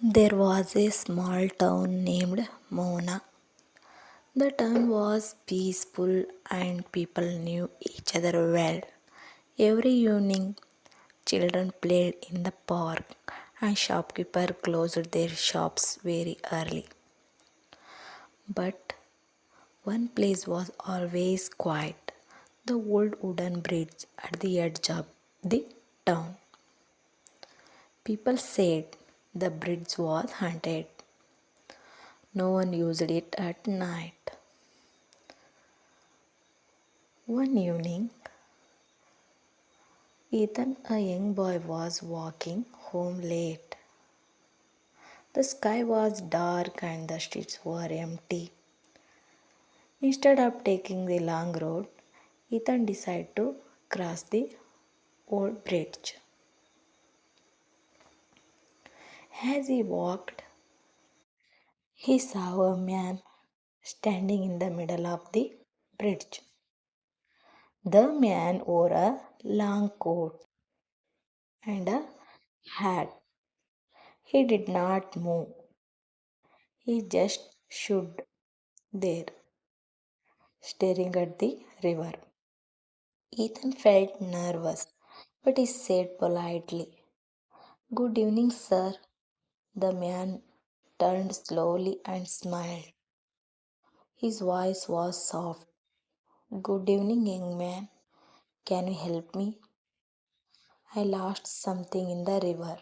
There was a small town named Mona. The town was peaceful and people knew each other well. Every evening, children played in the park and shopkeepers closed their shops very early. But one place was always quiet, the old wooden bridge at the edge of the town. People said the bridge was haunted. No one used it at night. One evening, Ethan, a young boy, was walking home late. The sky was dark and the streets were empty. Instead of taking the long road, Ethan decided to cross the old bridge. As he walked, he saw a man standing in the middle of the bridge. The man wore a long coat and a hat. He did not move. He just stood there, staring at the river. Ethan felt nervous, but he said politely, "Good evening, sir." The man turned slowly and smiled. His voice was soft. "Good evening, young man. Can you help me? I lost something in the river."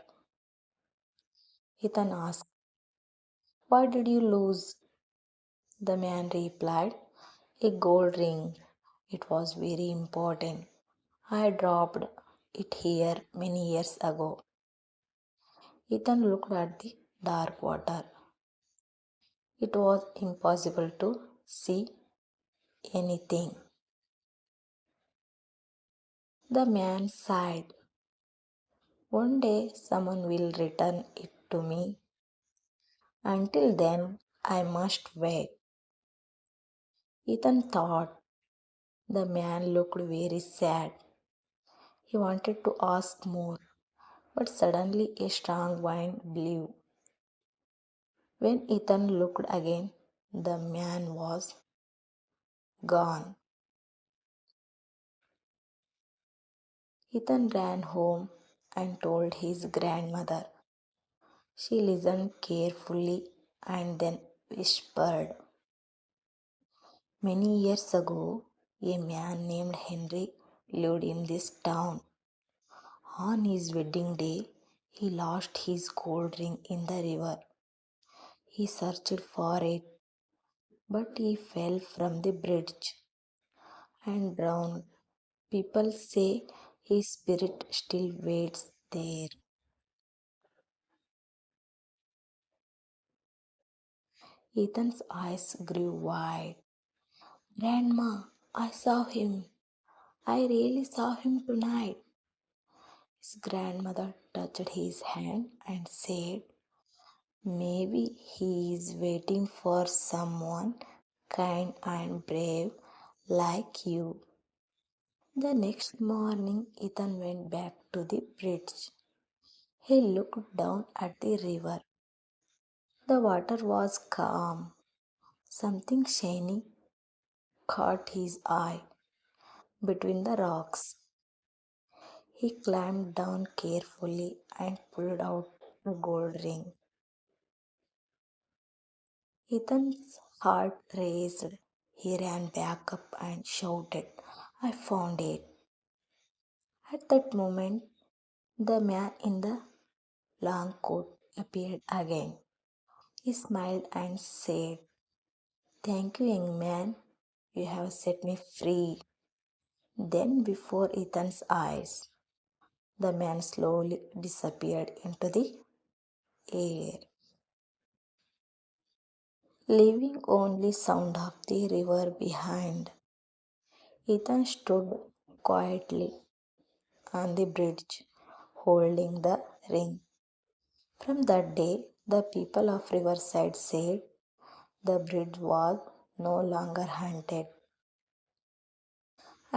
Ethan asked, "What did you lose?" The man replied, "A gold ring. It was very important. I dropped it here many years ago." Ethan looked at the dark water. It was impossible to see anything. The man sighed. "One day someone will return it to me. Until then, I must wait." Ethan thought. The man looked very sad. He wanted to ask more, but suddenly a strong wind blew. When Ethan looked again, the man was gone. Ethan ran home and told his grandmother. She listened carefully and then whispered, "Many years ago, a man named Henry lived in this town. On his wedding day, he lost his gold ring in the river. He searched for it, but he fell from the bridge and drowned. People say his spirit still waits there." Ethan's eyes grew wide. "Grandma, I saw him. I really saw him tonight." His grandmother touched his hand and said, "Maybe he is waiting for someone kind and brave like you." The next morning, Ethan went back to the bridge. He looked down at the river. The water was calm. Something shiny caught his eye between the rocks. He climbed down carefully and pulled out the gold ring. Ethan's heart raced. He ran back up and shouted, "I found it." At that moment, the man in the long coat appeared again. He smiled and said, "Thank you, young man. You have set me free." Then, before Ethan's eyes, the man slowly disappeared into the air, leaving only sound of the river behind. Ethan stood quietly on the bridge, holding the ring. From that day, the people of Riverside said the bridge was no longer haunted.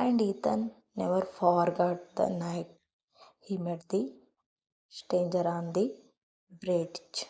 And Ethan never forgot the night he met the stranger on the bridge.